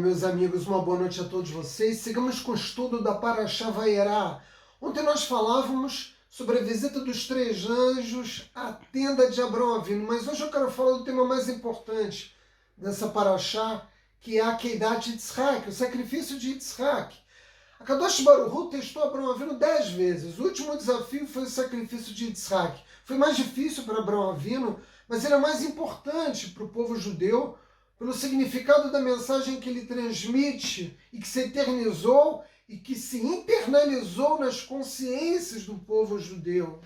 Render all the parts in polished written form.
meus amigos, uma boa noite a todos vocês. Sigamos com o estudo da Parashá Vaierá. Ontem nós falávamos sobre a visita dos 3 anjos à tenda de Abraão Avinu, mas hoje eu quero falar do tema mais importante dessa Parashá, que é a Keidat Yitzhak, o sacrifício de Yitzhak. A Kadosh Baruch Hu testou Abraão Avinu 10 vezes. O último desafio foi o sacrifício de Yitzhak. Foi mais difícil para Abraão Avinu, mas ele é mais importante para o povo judeu, pelo significado da mensagem que ele transmite e que se eternizou e que se internalizou nas consciências do povo judeu.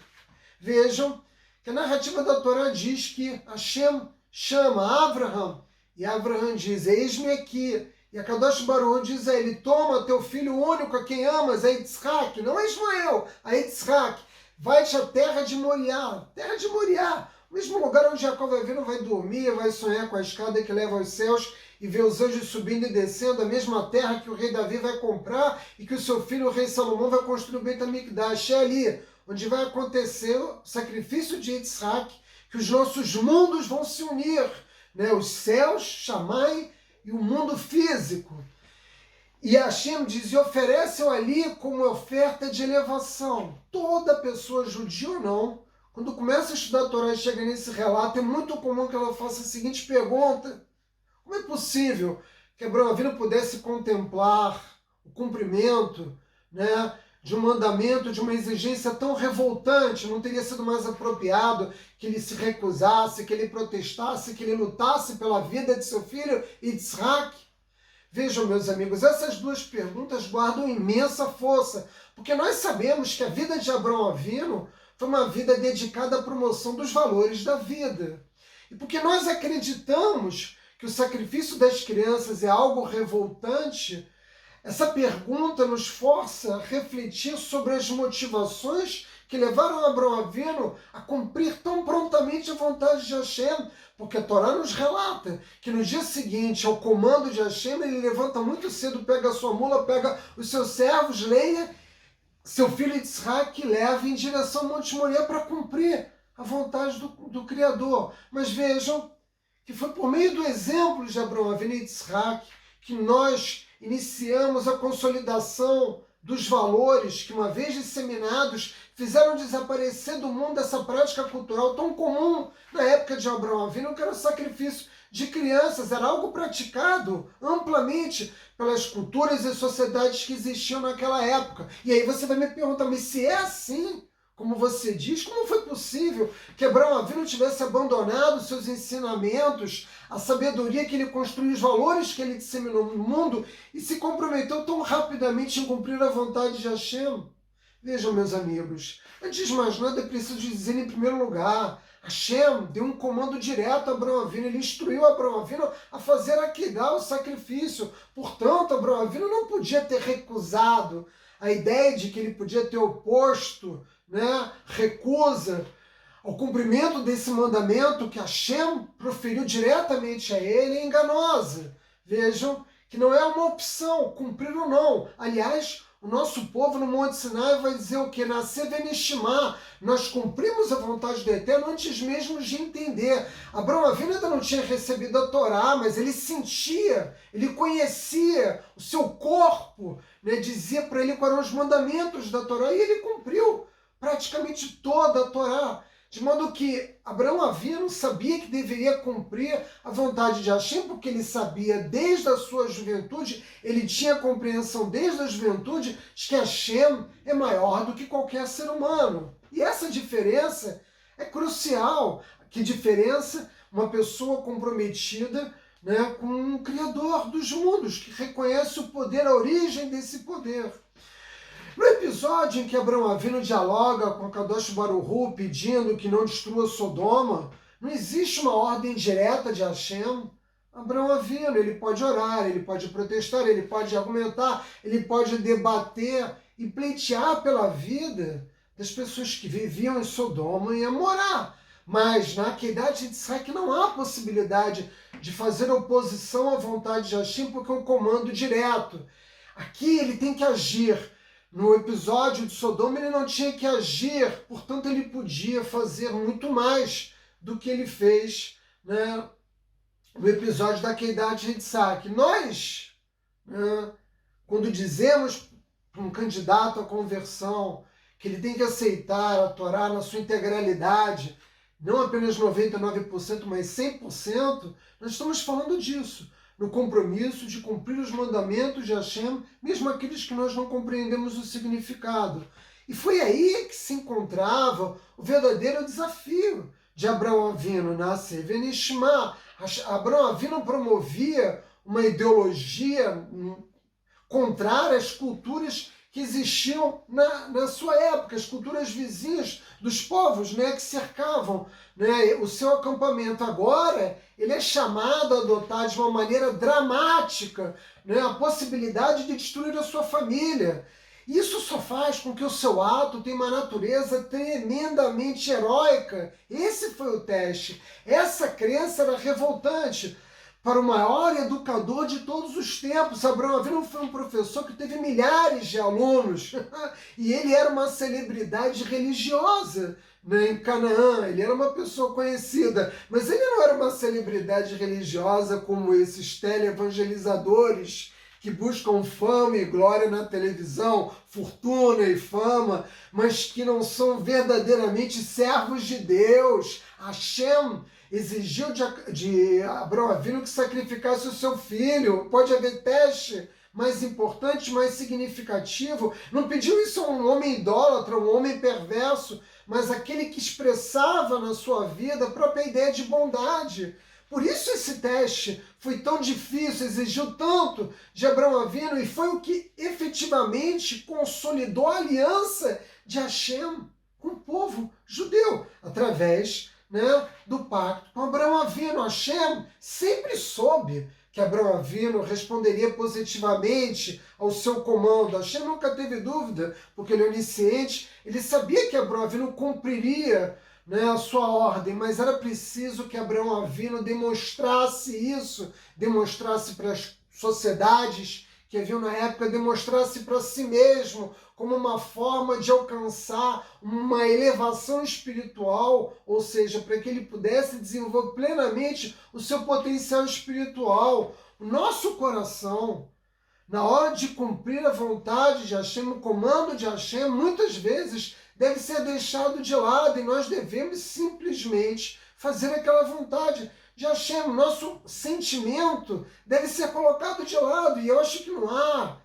Vejam que a narrativa da Torá diz que Hashem chama Abraham e Abraham diz, eis-me aqui. E a Kadosh Baruch Hu diz a ele, toma teu filho único a quem amas, a Yitzhak, não é Ismael, a Yitzhak, vai-te à terra de Moriá, o mesmo lugar onde Jacó vai dormir, vai sonhar com a escada que leva aos céus e ver os anjos subindo e descendo, a mesma terra que o rei Davi vai comprar e que o seu filho, o rei Salomão, vai construir o Beit HaMikdash. É ali onde vai acontecer o sacrifício de Yitzhak, que os nossos mundos vão se unir, né? Os céus, Shammai e o mundo físico. E Hashem diz, e oferece-o ali como oferta de elevação. Toda pessoa, judia ou não, quando começa a estudar a Torá e chega nesse relato, é muito comum que ela faça a seguinte pergunta: como é possível que Abraão Avinu pudesse contemplar o cumprimento, né, de um mandamento, de uma exigência tão revoltante? Não teria sido mais apropriado que ele se recusasse, que ele protestasse, que ele lutasse pela vida de seu filho Yitzhak? Vejam, meus amigos, essas duas perguntas guardam imensa força, porque nós sabemos que a vida de Abraão Avinu foi uma vida dedicada à promoção dos valores da vida. E porque nós acreditamos que o sacrifício das crianças é algo revoltante, essa pergunta nos força a refletir sobre as motivações que levaram Abraão Avinu a cumprir tão prontamente a vontade de Hashem, porque a Torá nos relata que no dia seguinte ao comando de Hashem, ele levanta muito cedo, pega a sua mula, pega os seus servos, Leia, seu filho Yitzhak, leva em direção ao Monte Moriá para cumprir a vontade do Criador. Mas vejam que foi por meio do exemplo de Abraão Avinu e Yitzhak que nós iniciamos a consolidação dos valores que, uma vez disseminados, fizeram desaparecer do mundo essa prática cultural tão comum na época de Abraão Avinu, que era o sacrifício de crianças. Era algo praticado amplamente pelas culturas e sociedades que existiam naquela época. E aí você vai me perguntar, mas se é assim, como você diz, como foi possível que Abraão Avinu tivesse abandonado seus ensinamentos, a sabedoria que ele construiu, os valores que ele disseminou no mundo e se comprometeu tão rapidamente em cumprir a vontade de Hashem? Vejam, meus amigos, antes de mais nada é preciso dizer em primeiro lugar, Hashem deu um comando direto a Abraão Avinu, ele instruiu Abraão Avinu a fazer Aquidah, o sacrifício. Portanto, Abraão Avinu não podia ter recusado a ideia de que ele podia ter oposto, né, recusa ao cumprimento desse mandamento que Hashem proferiu diretamente a ele, é enganosa. Vejam que não é uma opção, cumprir ou não. Aliás, o nosso povo no Monte Sinai vai dizer o que? Nascer venishimá. Nós cumprimos a vontade do Eterno antes mesmo de entender. Abraão Avinu ainda não tinha recebido a Torá, mas ele sentia, ele conhecia o seu corpo, né, dizia para ele quais eram os mandamentos da Torá, e ele cumpriu praticamente toda a Torá. De modo que Abraão Avinu sabia que deveria cumprir a vontade de Hashem, porque ele sabia desde a sua juventude, ele tinha compreensão desde a juventude de que Hashem é maior do que qualquer ser humano. E essa diferença é crucial. Que diferença? Uma pessoa comprometida, né, com o Criador dos mundos, que reconhece o poder, a origem desse poder. No episódio em que Abraão Avinu dialoga com Kadosh Baruch Hu pedindo que não destrua Sodoma, não existe uma ordem direta de Hashem. Abraão Avinu, ele pode orar, ele pode protestar, ele pode argumentar, ele pode debater e pleitear pela vida das pessoas que viviam em Sodoma e Amorá. Mas na Keidat Yitzhak não há possibilidade de fazer oposição à vontade de Hashem, porque é um comando direto. Aqui ele tem que agir. No episódio de Sodoma ele não tinha que agir, portanto ele podia fazer muito mais do que ele fez, né, no episódio da Keidat Yitzhak. Nós né? Quando dizemos para um candidato à conversão que ele tem que aceitar a Torá na sua integralidade, não apenas 99%, mas 100%, nós estamos falando disso, no compromisso de cumprir os mandamentos de Hashem, mesmo aqueles que nós não compreendemos o significado. E foi aí que se encontrava o verdadeiro desafio de Abraão Avinu, Nascer Venishma. Abraão Avinu promovia uma ideologia contrária às culturas que existiam na sua época, as culturas vizinhas dos povos, né, que cercavam, né, o seu acampamento. Agora, ele é chamado a adotar de uma maneira dramática, né, a possibilidade de destruir a sua família. Isso só faz com que o seu ato tenha uma natureza tremendamente heróica. Esse foi o teste. Essa crença era revoltante. Para o maior educador de todos os tempos, Abraão Avinu foi um professor que teve milhares de alunos e ele era uma celebridade religiosa, né, em Canaã. Ele era uma pessoa conhecida, mas ele não era uma celebridade religiosa como esses teleevangelizadores que buscam fama e glória na televisão, fortuna e fama, mas que não são verdadeiramente servos de Deus. Hashem exigiu de Abraão Avinu que sacrificasse o seu filho. Pode haver teste mais importante, mais significativo. Não pediu isso a um homem idólatra, um homem perverso, mas aquele que expressava na sua vida a própria ideia de bondade. Por isso esse teste foi tão difícil, exigiu tanto de Abraão Avinu, e foi o que efetivamente consolidou a aliança de Hashem com o povo judeu, através, né, do pacto com Abraão Avinu. Hashem sempre soube que Abraão Avinu responderia positivamente ao seu comando. Hashem nunca teve dúvida, porque ele é onisciente, ele sabia que Abraão Avinu cumpriria, né, a sua ordem, mas era preciso que Abraão Avinu demonstrasse isso, demonstrasse para as sociedades que haviam na época, demonstrasse para si mesmo como uma forma de alcançar uma elevação espiritual, ou seja, para que ele pudesse desenvolver plenamente o seu potencial espiritual. O nosso coração, na hora de cumprir a vontade de Hashem, o comando de Hashem, muitas vezes deve ser deixado de lado e nós devemos simplesmente fazer aquela vontade de Hashem. O nosso sentimento deve ser colocado de lado, e eu acho que não há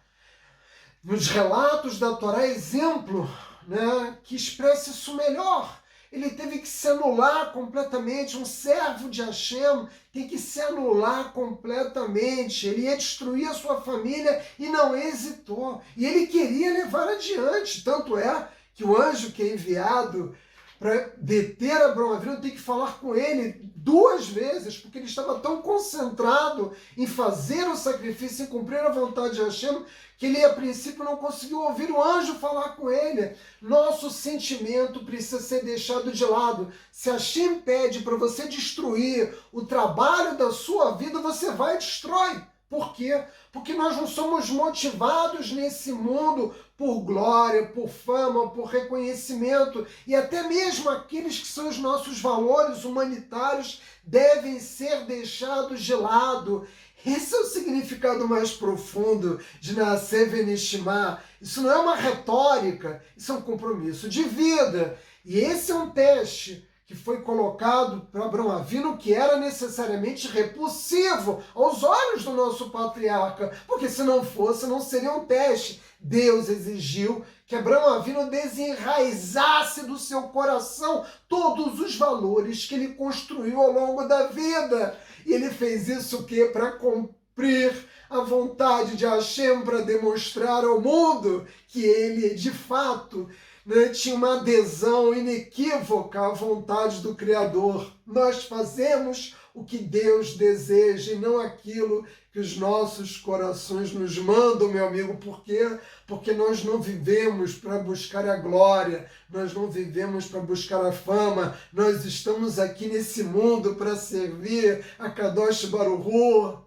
nos relatos da Torá exemplo, né, que expresse isso melhor. Ele teve que se anular completamente. Um servo de Hashem tem que se anular completamente. Ele ia destruir a sua família e não hesitou. E ele queria levar adiante. Tanto é que o anjo que é enviado para deter Abraão Avinu tem que falar com ele 2 vezes, porque ele estava tão concentrado em fazer o sacrifício, em cumprir a vontade de Hashem, que ele a princípio não conseguiu ouvir o anjo falar com ele. Nosso sentimento precisa ser deixado de lado. Se Hashem pede para você destruir o trabalho da sua vida, você vai e destrói. Por quê? Porque nós não somos motivados nesse mundo por glória, por fama, por reconhecimento, e até mesmo aqueles que são os nossos valores humanitários devem ser deixados de lado. Esse é o significado mais profundo de Nascer Venishma. Isso não é uma retórica, isso é um compromisso de vida. E esse é um teste que foi colocado para Abraão Avinu, que era necessariamente repulsivo aos olhos do nosso patriarca, porque se não fosse, não seria um teste. Deus exigiu que Abraão Avinu desenraizasse do seu coração todos os valores que ele construiu ao longo da vida. E ele fez isso o quê? Para cumprir a vontade de Hashem, para demonstrar ao mundo que ele, de fato, né, tinha uma adesão inequívoca à vontade do Criador. Nós fazemos o que Deus deseja e não aquilo que os nossos corações nos mandam, meu amigo. Por quê? Porque nós não vivemos para buscar a glória, nós não vivemos para buscar a fama, nós estamos aqui nesse mundo para servir a Kadosh Baruch Hu.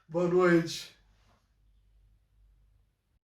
Boa noite.